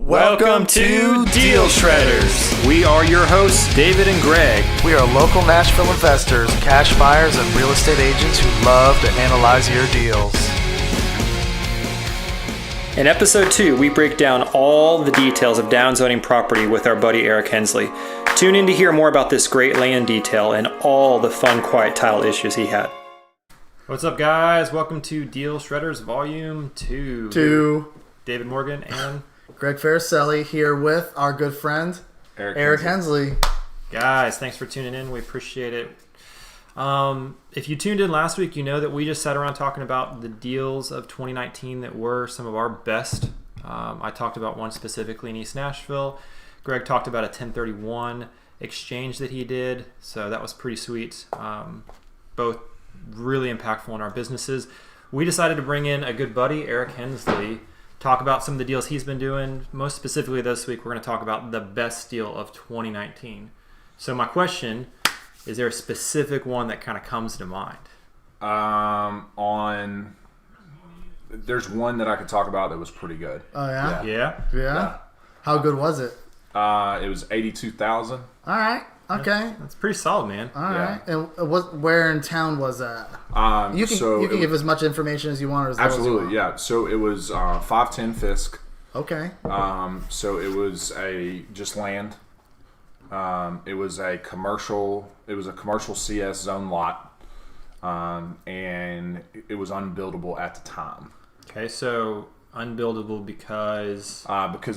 Welcome to Deal Shredders. We are your hosts, David and Greg. We are local Nashville investors, cash buyers, and real estate agents who love to analyze your deals. In episode 2, we break down all the details of downzoning property with our buddy Eric Hensley. Tune in to hear more about this great land detail and all the fun quiet title issues he had. What's up, guys? Welcome to Deal Shredders Volume 2. David Morgan and Greg Farricielli here with our good friend, Eric Hensley. Guys, thanks for tuning in. We appreciate it. If you tuned in last week, you know that we just sat around talking about the deals of 2019 that were some of our best. I talked about one specifically in East Nashville. Greg talked about a 1031 exchange that he did, so that was pretty sweet. Both really impactful in our businesses. We decided to bring in a good buddy, Eric Hensley, talk about some of the deals he's been doing. Most specifically this week, we're going to talk about the best deal of 2019. So my question, is there a specific one that kind of comes to mind? There's one that I could talk about that was pretty good. Oh, yeah? Yeah? How good was it? It was $82,000. All right. Okay. That's pretty solid, man. All right. And where in town was that? You can give as much information as you want. Or as absolutely, yeah. So it was 510 Fisk. Okay. So it was just land. It was a commercial CS zone lot, and it was unbuildable at the time. Okay, so unbuildable because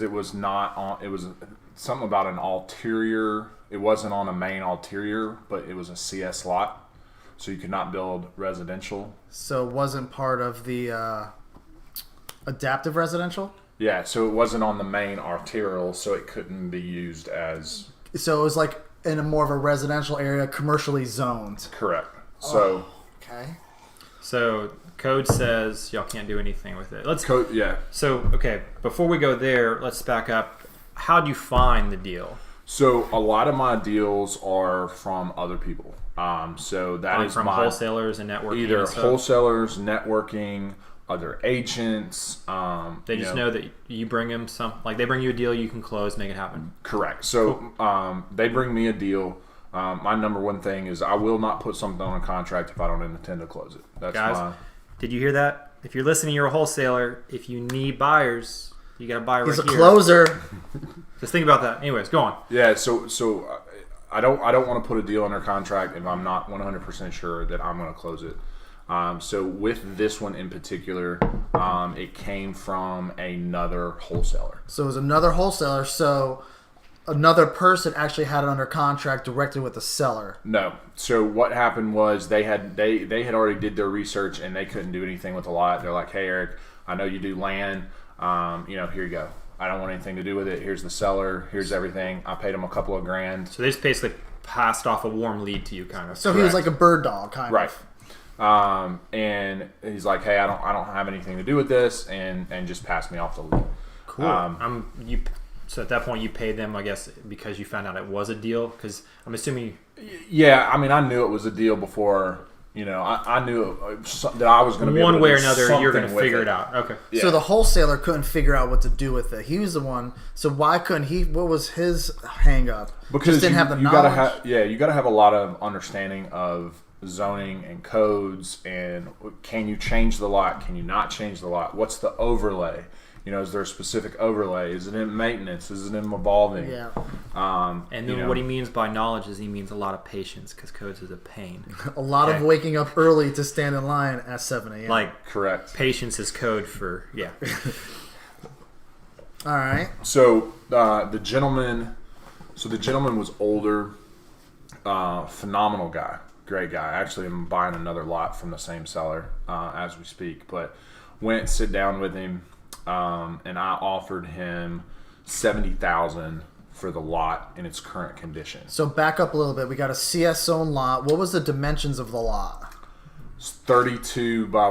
it was not on. It was something about an ulterior. It wasn't on a main ulterior, but it was a CS lot, so you could not build residential. So it wasn't part of the adaptive residential? Yeah, so it wasn't on the main arterial, so it couldn't be used as... So it was like in a more of a residential area, commercially zoned. Correct. So... Okay. So code says y'all can't do anything with it. Yeah. So, okay, before we go there, let's back up. How'd you find the deal? So a lot of my deals are from other people. So that is from wholesalers and networking. Either and stuff? wholesalers, networking, other agents. They just know that you bring them they bring you a deal, you can close, make it happen. Correct. So they bring me a deal. My number one thing is I will not put something on a contract if I don't intend to close it. That's Guys, did you hear that? If you're listening, you're a wholesaler. If you need buyers, you got to buy right here. He's a closer. Just think about that. Anyways, go on. Yeah, so I don't want to put a deal under contract if I'm not 100% sure that I'm going to close it. So with this one in particular, it came from another wholesaler. So it was another wholesaler. So another person actually had it under contract directly with the seller. No. So what happened was they had already did their research and they couldn't do anything with the lot. They're like, hey Eric, I know you do land. Here you go. I don't want anything to do with it. Here's the seller. Here's everything. I paid him a couple of grand. So they just basically passed off a warm lead to you, kind of. So Correct. He was like a bird dog, kind right. of. And he's like, hey, I don't have anything to do with this, and just passed me off the lead. Cool. So at that point, you paid them, I guess, because you found out it was a deal. Because I'm assuming. Yeah, I mean, I knew it was a deal before. I knew that I was going to be one able to way or do another. You're going to with figure it out. Okay. Yeah. So the wholesaler couldn't figure out what to do with it. He was the one. So why couldn't he? What was his hang up? Because Just didn't have the you knowledge. you got to have a lot of understanding of zoning and codes, and can you change the lot? Can you not change the lot? What's the overlay? Is there a specific overlay? Is it in maintenance? Is it in evolving? Yeah. And then what he means by knowledge is he means a lot of patience, because codes is a pain. A lot of waking up early to stand in line at 7 a.m. Like, correct. Patience is code for, yeah. All right. So the gentleman was older, phenomenal guy, great guy. Actually, I'm buying another lot from the same seller as we speak, but went sit down with him. And I offered him $70,000 for the lot in its current condition. So back up a little bit. We got a CS zone lot. What was the dimensions of the lot? It's 32 by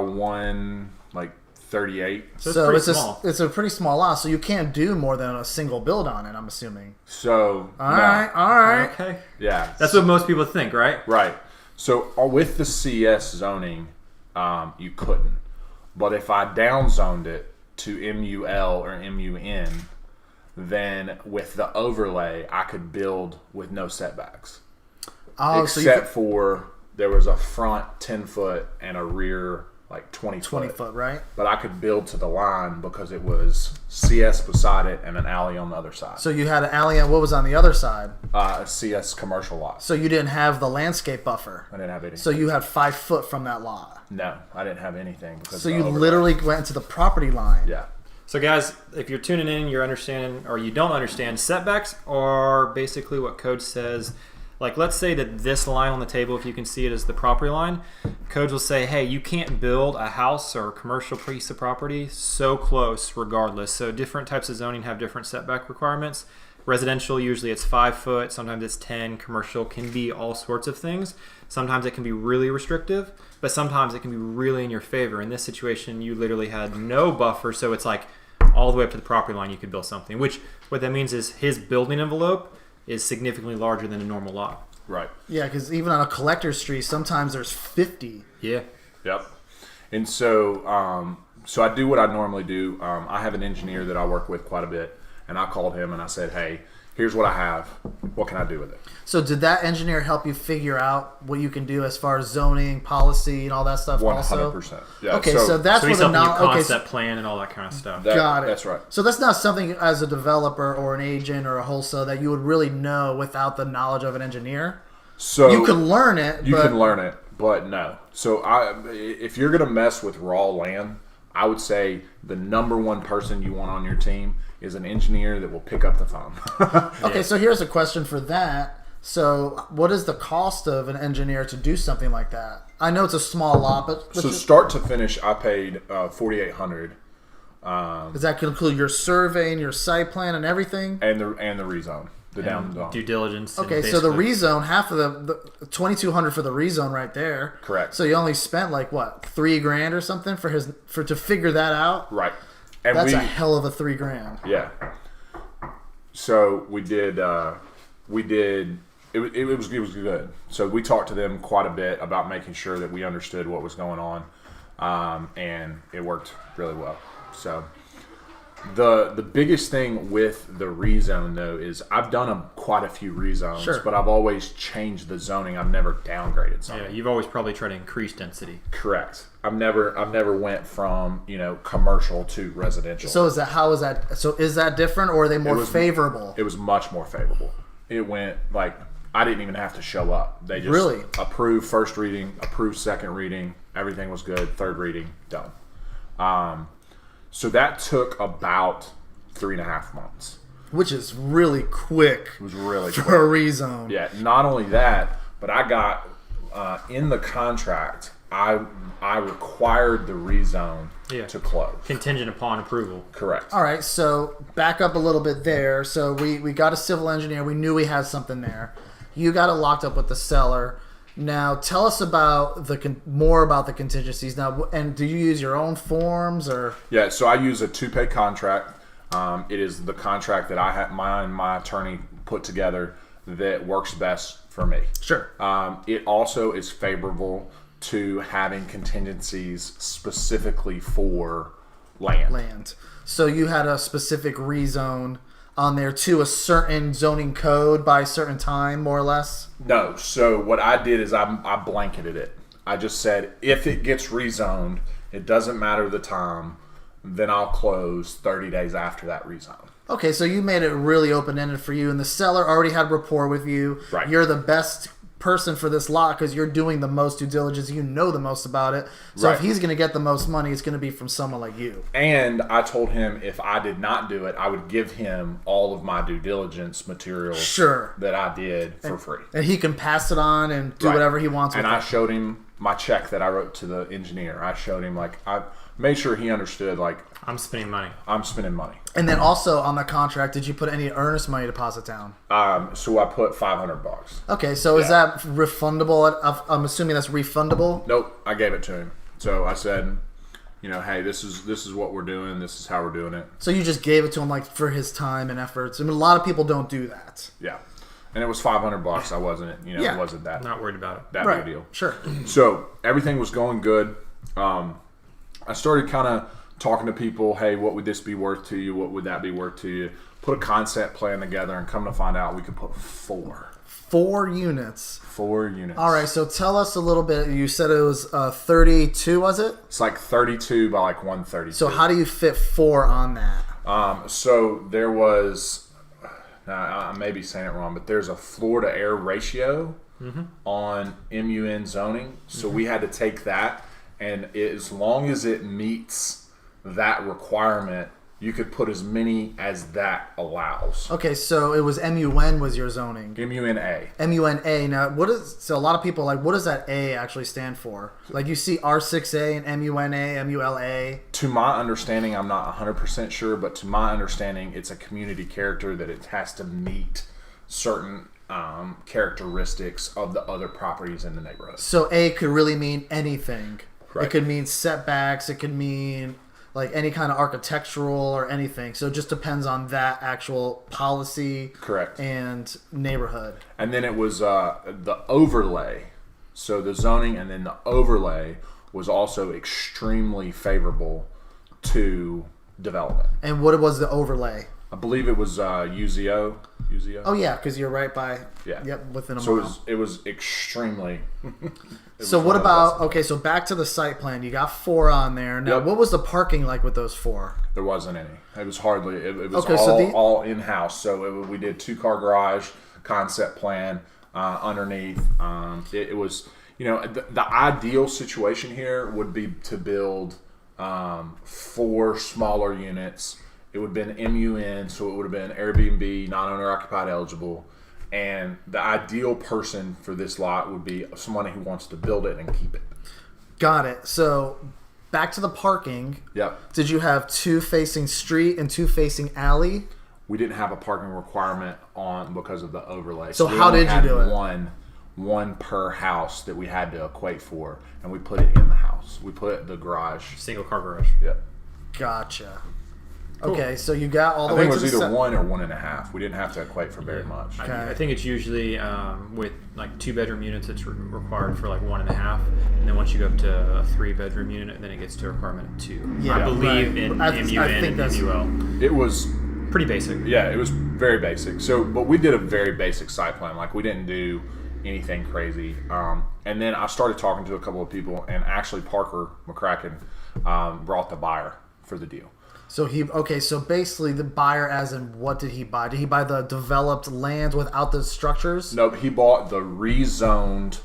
38. So it's small. It's a pretty small lot. So you can't do more than a single build on it, I'm assuming. So all right. Okay. Yeah. That's what most people think, right? Right. So with the CS zoning, you couldn't. But if I downzoned it to MUL or MUN, then with the overlay, I could build with no setbacks. Oh, Except for there was a front 10-foot and a rear like 20 foot, right? But I could build to the line because it was CS beside it and an alley on the other side. So you had an alley, and what was on the other side? A CS commercial lot. So you didn't have the landscape buffer. I didn't have anything. So you had 5 foot from that lot. No, I didn't have anything. So you literally went into the property line. Yeah. So guys, if you're tuning in, you're understanding, or you don't understand, setbacks are basically what code says. Like, let's say that this line on the table, if you can see it, is the property line. Codes will say, hey, you can't build a house or a commercial piece of property so close regardless. So different types of zoning have different setback requirements. Residential, usually it's 5 foot. Sometimes it's 10. Commercial can be all sorts of things. Sometimes it can be really restrictive, but sometimes it can be really in your favor. In this situation, you literally had no buffer, so it's like all the way up to the property line you could build something, which what that means is his building envelope is significantly larger than a normal lot. Right. Yeah, because even on a collector's street, sometimes there's 50. Yeah. Yep. And so, so I do what I normally do. I have an engineer that I work with quite a bit, and I called him and I said, hey, here's what I have. What can I do with it? So did that engineer help you figure out what you can do as far as zoning, policy, and all that stuff 100%. also? Yeah. Okay, so that's So where he's the helping you knowledge. concept plan and all that kind of stuff. Got it. That's right. So that's not something as a developer or an agent or a wholesale that you would really know without the knowledge of an engineer. So You can learn it. You but can learn it, but no. So if you're going to mess with raw land, I would say the number one person you want on your team is an engineer that will pick up the phone. Okay, so here's a question for that. So what is the cost of an engineer to do something like that? I know it's a small lot, but So start to finish, I paid $4,800. does that include your survey and your site plan and everything? And the rezone, the down zone. Due diligence. and Okay, so the basically- rezone, half of the $2,200 for the rezone right there. Correct. So you only spent like what, $3,000 or something to figure that out. Right. And That's a hell of a $3,000. Yeah. So we did. It was good. So we talked to them quite a bit about making sure that we understood what was going on, and it worked really well. So the biggest thing with the rezone though is I've done quite a few rezones, Sure. but I've always changed the zoning. I've never downgraded something. Yeah, you've always probably tried to increase density. Correct. I've never went from commercial to residential. So is that different, or are they more favorable? It was much more favorable. It went like I didn't even have to show up. They just Really? approved first reading, approved second reading. Everything was good. Third reading, done. So that took about 3.5 months. Which is really quick It was really for quick. a rezone. Yeah. Not only that, but I got in the contract. I required the rezone to close. Contingent upon approval. Correct. All right, so back up a little bit there. So we got a civil engineer. We knew we had something there. You got it locked up with the seller. Now tell us about more about the contingencies. Now, and do you use your own forms or? Yeah, so I use a 2-pay contract. It is the contract that I had my attorney put together that works best for me. Sure. It also is favorable to having contingencies specifically for land. So you had a specific rezone on there to a certain zoning code by a certain time, more or less? No, so what I did is I blanketed it. I just said if it gets rezoned, it doesn't matter the time, then I'll close 30 days after that rezone. Okay, so you made it really open-ended for you, and the seller already had rapport with you. Right. You're the best person for this lot because you're doing the most due diligence. You know the most about it. So Right. if he's going to get the most money, it's going to be from someone like you. And I told him if I did not do it, I would give him all of my due diligence materials Sure. that I did for free. And he can pass it on and do Right. whatever he wants with And I it. showed him my check that I wrote to the engineer. I showed him, I made sure he understood, I'm spending money. I'm spending money. And then also on the contract, did you put any earnest money deposit down? So I put $500. Okay, so is Yeah. that refundable? I'm assuming that's refundable? Nope, I gave it to him. So I said, hey, this is what we're doing. This is how we're doing it. So you just gave it to him for his time and efforts. I mean, a lot of people don't do that. Yeah. And it was $500. I wasn't, Yeah. it wasn't that Not worried about it. big a deal. Sure. So everything was going good. I started kind of talking to people. Hey, what would this be worth to you? What would that be worth to you? put a concept plan together, and come to find out we could put 4 units. 4 units. All right, so tell us a little bit. You said it was 32, was it? It's like 32 by like 132. So how do you fit 4 on that? So there was, now I may be saying it wrong, but there's a floor to air ratio on MUN zoning. So we had to take that, and as long as it meets that requirement, you could put as many as that allows. Okay, so it was MUN was your zoning. MUNA. MUNA. Now, so a lot of people what does that A actually stand for? Like you see R6A and MUNA, MULA. To my understanding, I'm not 100% sure, but to my understanding, it's a community character that it has to meet certain characteristics of the other properties in the neighborhood. So A could really mean anything. Right. It could mean setbacks. It could mean like any kind of architectural or anything. So it just depends on that actual policy. Correct. And neighborhood. And then it was the overlay. So the zoning and then the overlay was also extremely favorable to development. And what was the overlay? I believe it was UZO. Oh yeah, because you're right by. Yeah. Yep, within a so mile. it was extremely. So what about, okay, so back to the site plan. You got 4 on there. Now, Yep. What was the parking like with those 4? There wasn't any. It was hardly. It was Okay, so all in house. So we did 2-car garage concept plan underneath. It was, the ideal situation here would be to build 4 smaller units. It would have been MUN, so it would have been Airbnb, non-owner occupied eligible. And the ideal person for this lot would be someone who wants to build it and keep it. Got it. So back to the parking. Yep. Did you have 2 facing street and 2 facing alley? We didn't have a parking requirement on because of the overlay. So we how only did you had do it? One per house that we had to equate for, and we put it in the house. We put the garage. Single car garage. Yep. Gotcha. Okay, so you got all the I way think to it was the either 1 or 1.5. We didn't have to equate for very much. Okay. I think it's usually with like 2-bedroom units, it's required for like 1.5, and then once you go up to a 3-bedroom unit, then it gets to a requirement of 2. Yeah, I believe right. in I MUN think and that's- MUL. It was, Pretty basic. yeah, it was very basic. So, but we did a very basic site plan. Like, we didn't do anything crazy. And then I started talking to a couple of people, and actually Parker McCracken brought the buyer for the deal. So so basically the buyer, as in what did he buy? Did he buy the developed land without the structures? No, he bought the rezoned,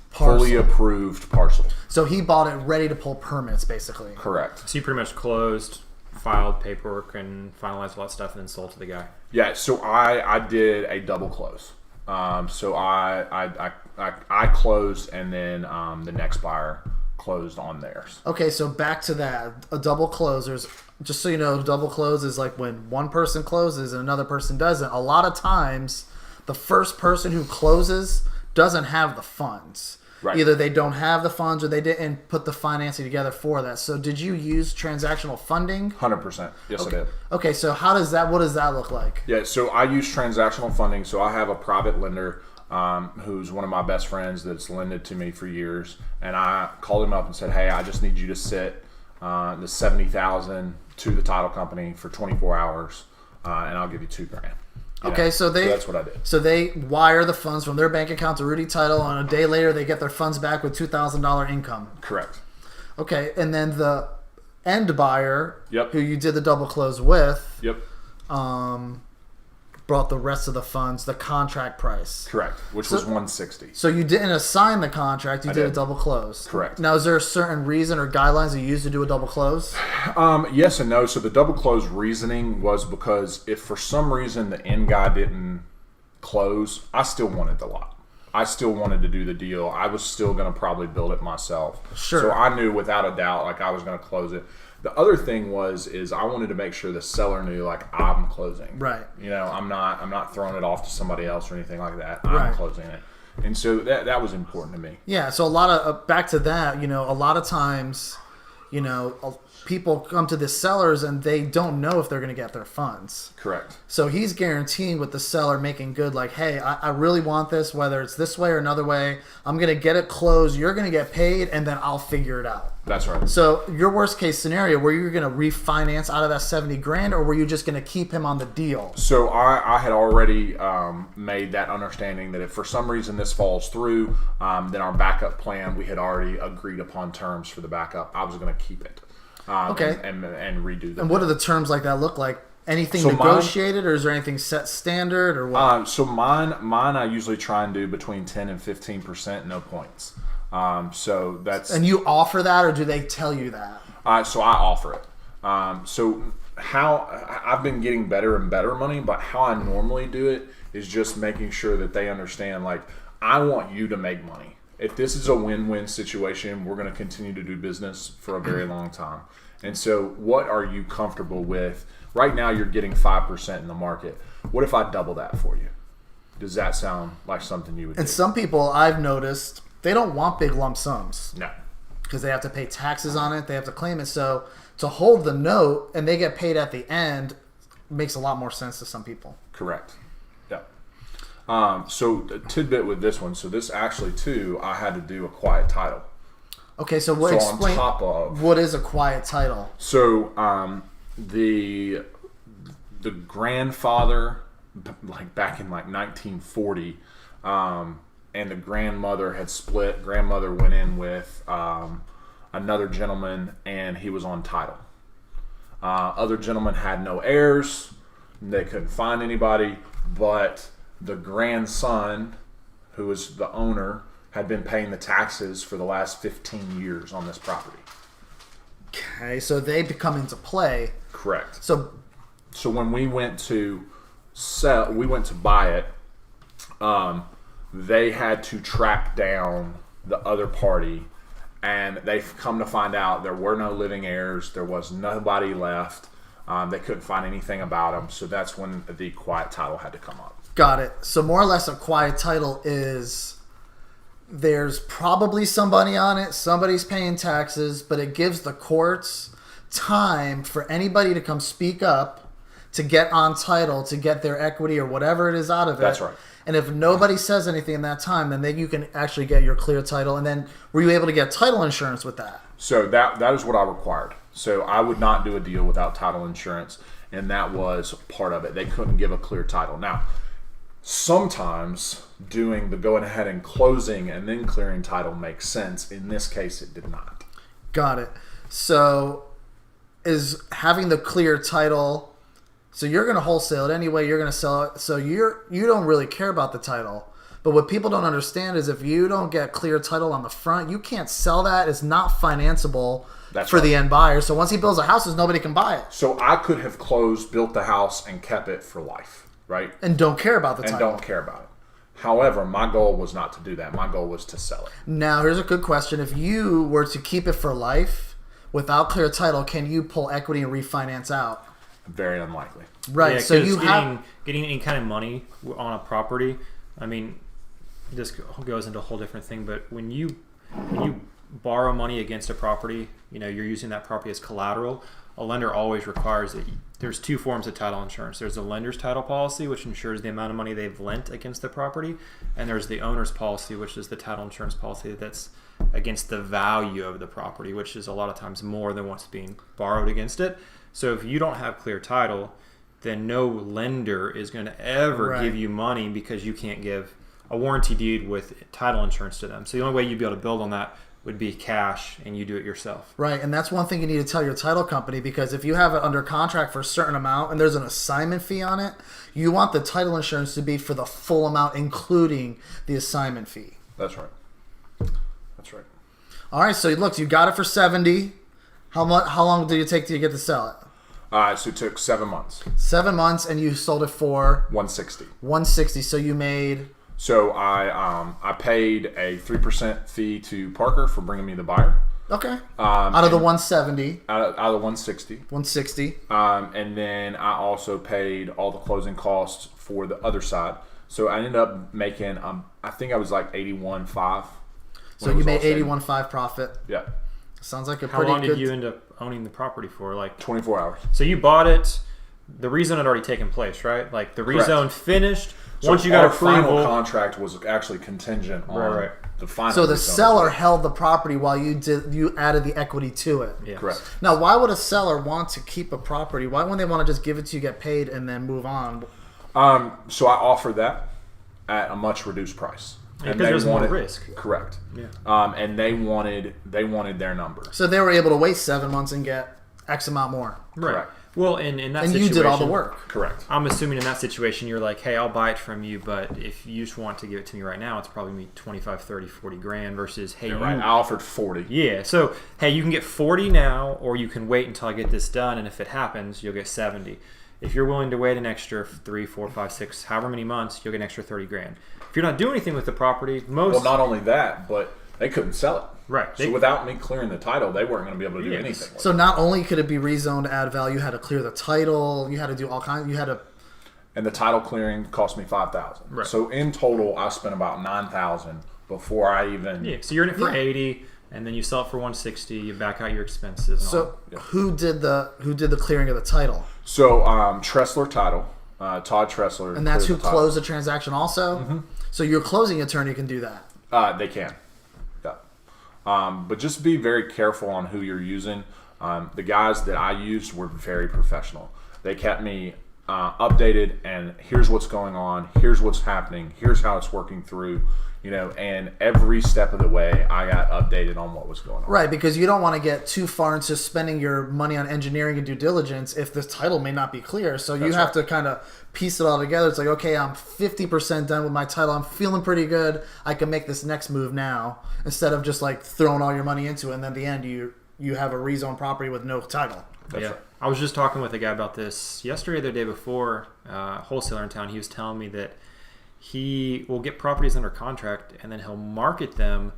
Parcel. fully approved parcel. So he bought it ready to pull permits, basically. Correct. So you pretty much closed, filed paperwork, and finalized all that stuff, and then sold to the guy. Yeah, so I did a double close. So I closed, and then the next buyer closed on theirs. Okay, so back to that. A double close. Just so you know, double close is like when one person closes and another person doesn't. A lot of times, the first person who closes doesn't have the funds. Right. Either they don't have the funds or they didn't put the financing together for that. So did you use transactional funding? 100%. Yes, I did. Okay, so what does that look like? Yeah, so I use transactional funding. So I have a private lender who's one of my best friends that's lended to me for years. And I called him up and said, hey, I just need you to sit the $70,000 to the title company for 24 hours, and I'll give you $2,000. Okay, so that's what I did. So they wire the funds from their bank account to Rudy Title, and a day later they get their funds back with $2,000 income. Correct. Okay, and then the end buyer, Yep. who you did the double close with, Yep. brought the rest of the funds, the contract price. Correct. Which was $160. So you didn't assign the contract; you did a did. double close. Correct. Now, is there a certain reason or guidelines you use to do a double close? Yes and no. So the double close reasoning was because if for some reason the end guy didn't close, I still wanted the lot. I still wanted to do the deal. I was still going to probably build it myself. Sure. So I knew without a doubt, like, I was going to close it. The other thing is I wanted to make sure the seller knew, like, I'm closing. Right. I'm not throwing it off to somebody else or anything like that. Right. I'm closing it. And so that was important to me. Yeah. So a lot of back to that. A lot of times, people come to the sellers and they don't know if they're going to get their funds. Correct. So he's guaranteeing with the seller making good, like, hey, I really want this, whether it's this way or another way. I'm going to get it closed. You're going to get paid, and then I'll figure it out. That's right. So your worst case scenario, were you going to refinance out of that 70 grand, or were you just going to keep him on the deal? So I had already made that understanding that if for some reason this falls through, then our backup plan, we had already agreed upon terms for the backup. I was going to keep it. Okay. And redo them. And what do the terms like that look like? Anything So negotiated, or is there anything set standard, or what? So mine I usually try and do between 10 and 15%, no points. So that's... And you offer that, or do they tell you that? So I offer it. So how I've been getting better and better money, but how I normally do it is just making sure that they understand, like, I want you to make money. If this is a win-win situation, we're going to continue to do business for a very long time. And so what are you comfortable with? Right now you're getting 5% in the market. What if I double that for you? Does that sound like something you would do? And some people, I've noticed, they don't want big lump sums. No. Because they have to pay taxes on it. They have to claim it. So to hold the note and they get paid at the end makes a lot more sense to some people. Correct. So a tidbit with this one. So this actually too, I had to do a quiet title. Okay, so On top of what is a quiet title? So the grandfather, like back in like 1940, and the grandmother had split. Grandmother went in with another gentleman, and he was on title. Other gentleman had no heirs. They couldn't find anybody, but the grandson, who was the owner, had been paying the taxes for the last 15 years on this property. Okay, so they come into play. Correct. So when we went to buy it, they had to track down the other party, and they've come to find out there were no living heirs. There was nobody left. They couldn't find anything about them, so that's when the quiet title had to come up. got it. So more or less a quiet title is there's probably somebody on it, somebody's paying taxes, but it gives the courts time for anybody to come speak up, to get on title, to get their equity or whatever it is out of it. That's right. And if nobody says anything in that time, then you can actually get your clear title. And then were you able to get title insurance with that? So that is what I required. So I would not do a deal without title insurance, and that was part of it. They couldn't give a clear title. Now, sometimes doing the going ahead and closing and then clearing title makes sense. In this case, it did not. Got it. So is having the clear title, so you're going to wholesale it anyway, you're going to sell it, so you don't really care about the title. But what people don't understand is if you don't get clear title on the front, you can't sell that. It's not financeable for the end buyer. So once he builds a house, nobody can buy it. So I could have closed, built the house, and kept it for life, right? And don't care about the title. And don't care about it. However, my goal was not to do that. My goal was to sell it. Now, here's a good question. If you were to keep it for life without clear title, can you pull equity and refinance out? Very unlikely. Right. Yeah, so you getting any kind of money on a property. I mean, this goes into a whole different thing. But when you borrow money against a property, you're using that property as collateral. A lender always requires that there's two forms of title insurance. There's the lender's title policy, which ensures the amount of money they've lent against the property, and there's the owner's policy, which is the title insurance policy that's against the value of the property, which is a lot of times more than what's being borrowed against it. So if you don't have clear title, then no lender is going to ever give you money because you can't give a warranty deed with title insurance to them. So the only way you'd be able to build on that would be cash, and you do it yourself. Right, and that's one thing you need to tell your title company, because if you have it under contract for a certain amount and there's an assignment fee on it, you want the title insurance to be for the full amount, including the assignment fee. That's right. That's right. All right, so look, you got it for $70. How long did it take to get to sell it? So it took 7 months. 7 months, and you sold it for $160. $160. So you made. So I paid a 3% fee to Parker for bringing me the buyer. Okay. Out of the 170. Out of the 160. 160. And then I also paid all the closing costs for the other side. So I ended up making I think I was like 81.5. So you made 81.5 profit. Yeah. Sounds like a How pretty long good. did you end up owning the property for? Like, 24 hours. so you bought it. The rezone had already taken place, right? Like the rezone finished. So Once you got our final approval, contract was actually contingent on Right. the final. So the rezone. seller held the property while you added the equity to it. Yes. Correct. Now, why would a seller want to keep a property? Why wouldn't they want to just give it to you, get paid, and then move on? So I offered that at a much reduced price. Because there's more risk. Correct. Yeah. And they wanted their number. So they were able to wait 7 months and get X amount more. Right. Correct. Well, in that And situation, you did all the work. Correct. I'm assuming in that situation, you're like, hey, I'll buy it from you, but if you just want to give it to me right now, it's probably going to be 25, 30, 40 grand versus, hey, Yeah, right. I offered 40. Yeah, so, hey, you can get 40 now, or you can wait until I get this done, and if it happens, you'll get 70. If you're willing to wait an extra 3, 4, 5, 6, however many months, you'll get an extra 30 grand. If you're not doing anything with the property, Well, not only that, but they couldn't sell it. Right. So without me clearing the title, they weren't going to be able to do Yes. anything with So it. not only could it be rezoned to add value, you had to clear the title, you had to do all kinds. You had to. And the title clearing cost me $5,000. Right. So in total, I spent about $9,000 before I even. Yeah, so you're in it for Yeah. 80, and then you sell it for 160, you back out your expenses. And all. So who did the clearing of the title? So Tressler Title, Todd Tressler, And that's who cleared the title. closed the transaction also? Mm-hmm. So your closing attorney can do that. They can. Yeah. But just be very careful on who you're using. The guys that I used were very professional. They kept me updated, and here's what's going on, here's what's happening, here's how it's working through, and every step of the way I got updated on what was going on. Right, because you don't want to get too far into spending your money on engineering and due diligence if this title may not be clear. So you That's have right. to kind of piece it all together. It's like, okay, I'm 50% done with my title. I'm feeling pretty good. I can make this next move now instead of just like throwing all your money into it, and then at the end you have a rezone property with no title. That's yeah. right. I was just talking with a guy about this yesterday or the day before, wholesaler in town. He was telling me that he will get properties under contract and then he'll market them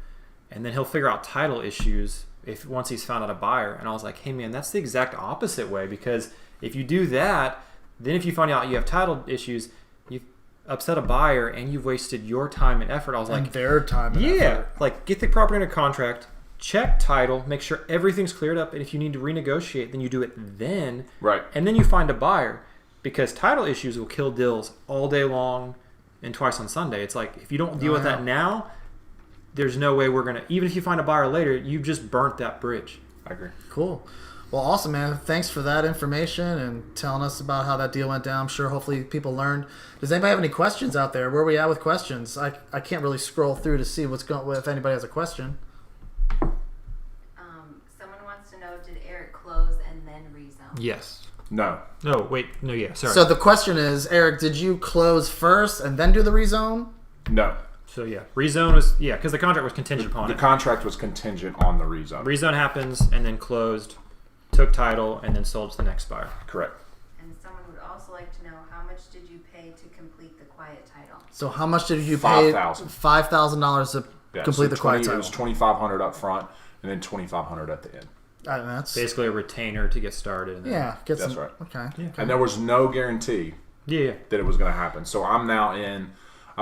and then he'll figure out title issues once he's found out a buyer. And I was like, hey man, that's the exact opposite way, because if you do that, then if you find out you have title issues, you've upset a buyer and you've wasted your time and effort. I was Like like, their time and yeah, effort. like get the property under contract, check title, make sure everything's cleared up, and if you need to renegotiate, then you do it then. Right. And then you find a buyer, because title issues will kill deals all day long and twice on Sunday. It's like, if you don't deal with that now, there's no way we're going to, even if you find a buyer later, you've just burnt that bridge. I agree. Cool. Well, awesome, man. Thanks for that information and telling us about how that deal went down. I'm sure hopefully people learned. Does anybody have any questions out there? Where are we at with questions? I can't really scroll through to see what's going, if anybody has a question. Someone wants to know, did Eric close and then rezone? Yes. No. No, wait. No, yeah. Sorry. So the question is, Eric, did you close first and then do the rezone? No. So yeah, rezone was, yeah, because the contract was contingent upon The it. contract was contingent on the rezone. Rezone happens and then closed, took title, and then sold to the next buyer. Correct. And someone would also like to know, how much did you pay to complete the quiet title? So how much did you pay? $5,000. $5,000 to Yeah, complete so the quiet 20 title. It was $2,500 up front and then $2,500 at the end. That's Basically a retainer to get started. And then, yeah. Get That's some, right. Okay. Yeah. And there was no guarantee Yeah. that it was going to happen. So I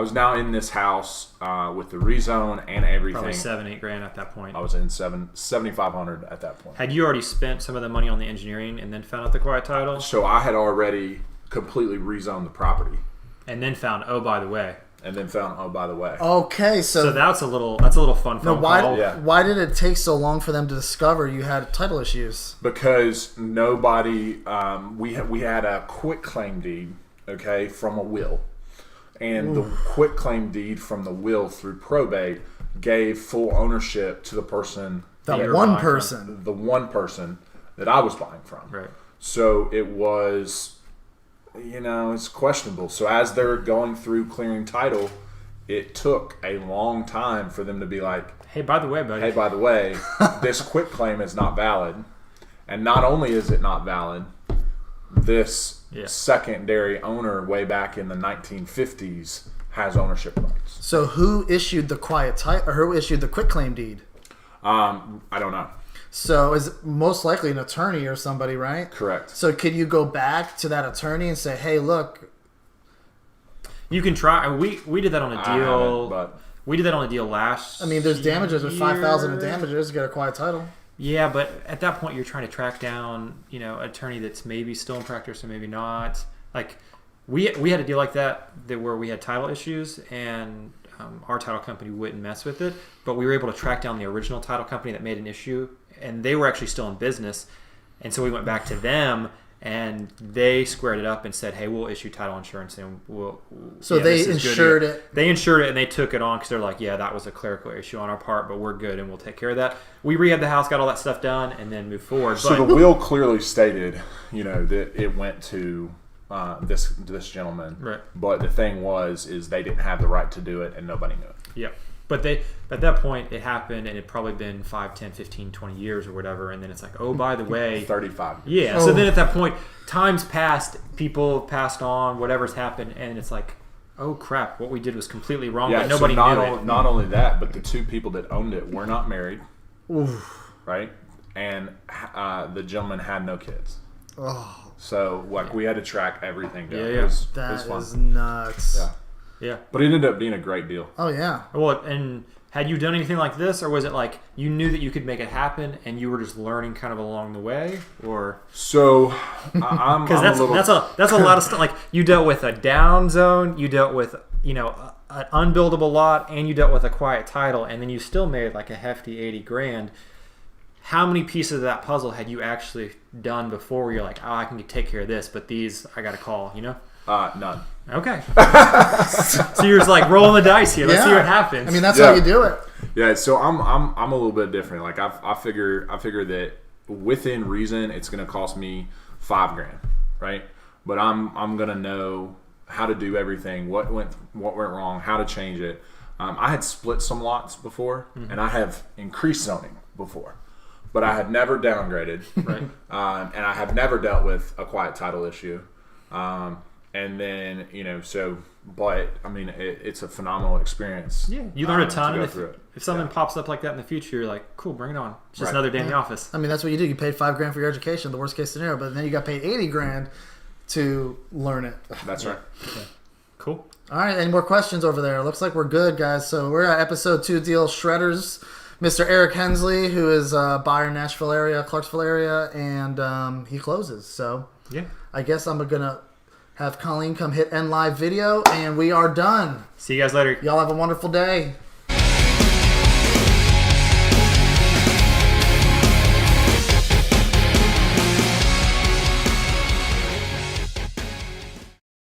was now in this house with the rezone and everything. Probably 7-8 grand at that point. I was in $7,500 at that point. Had you already spent some of the money on the engineering and then found out the quiet title, So I had already completely rezoned the property, and then found, oh, by the way. and then found, oh, by the way, Okay. So that's a little fun No, phone why? call. Yeah. Why did it take so long for them to discover you had title issues? because nobody, we had a quit claim deed, okay, from a will, and the quit claim deed from the will through probate gave full ownership to the person, That you're one buying from. person. the one person that I was buying from. Right. So it was, it's questionable. So as they're going through clearing title, it took a long time for them to be like, Hey, by the way, buddy. hey, by the way, this quit claim is not valid. And not only is it not valid, this Yeah. secondary owner way back in the 1950s has ownership rights. So who issued the quiet title, or who issued the quitclaim deed? I don't know. So is it most likely an attorney or somebody, right? Correct. So could you go back to that attorney and say, "Hey, look, You can try. We did that on a I deal. haven't, but We did that on a deal last. I mean, there's damages with year. $5,000 in damages to get a quiet title." Yeah, but at that point, you're trying to track down, an attorney that's maybe still in practice or maybe not. Like, we had a deal like that where we had title issues, and our title company wouldn't mess with it. But we were able to track down the original title company that made an issue, and they were actually still in business. And so we went back to them, and they squared it up and said, "Hey, we'll issue title insurance, and we'll." So they insured it. They insured it, and they took it on because they're like, "Yeah, that was a clerical issue on our part, but we're good, and we'll take care of that." We rehabbed the house, got all that stuff done, and then moved forward. So the will clearly stated, that it went to this gentleman. Right. But the thing is they didn't have the right to do it, and nobody knew it. Yeah. But at that point, it happened, and it probably been 5, 10, 15, 20 years or whatever, and then it's like, oh, by the way. 35 years. Yeah, so then at that point, time's passed, people have passed on, whatever's happened, and it's like, oh, crap, what we did was completely wrong, but nobody knew it. Not only that, but the two people that owned it were not married, Oof. right? And the gentleman had no kids. Oh, So, we had to track everything down. Yeah, It was that fun. is nuts. Yeah. Yeah. But it ended up being a great deal. Oh, yeah. Well, and had you done anything like this, or was it like you knew that you could make it happen, and you were just learning kind of along the way, or? So, I'm Because that's a lot of stuff. Like, you dealt with a down zone, you dealt with an unbuildable lot, and you dealt with a quiet title, and then you still made like a hefty $80,000. How many pieces of that puzzle had you actually done before where you're like, oh, I can take care of this, but these I got to call, None. Okay. So you're just like rolling the dice here. Let's see what happens. I mean, that's how you do it. Yeah. So I'm a little bit different. Like I figure that within reason, it's going to cost me $5,000, right? But I'm going to know how to do everything, what went wrong, how to change it. I had split some lots before, and I have increased zoning before, but I had never downgraded, right? And I have never dealt with a quiet title issue. And then, but I mean, it's a phenomenal experience. Yeah, you learn a ton. To go And through it. if something pops up like that in the future, you're like, cool, bring it on. It's just Right. another day in the office. I mean, that's what you do. You paid $5,000 for your education, the worst case scenario, but then you got paid $80,000 to learn it. That's right. Okay. Cool. All right, any more questions over there? Looks like we're good, guys. So we're at episode 2 deal shredders. Mr. Eric Hensley, who is a buyer in Nashville area, Clarksville area, and he closes. So Yeah. I guess I'm going to have Colleen come hit end live video, and we are done. See you guys later. Y'all have a wonderful day.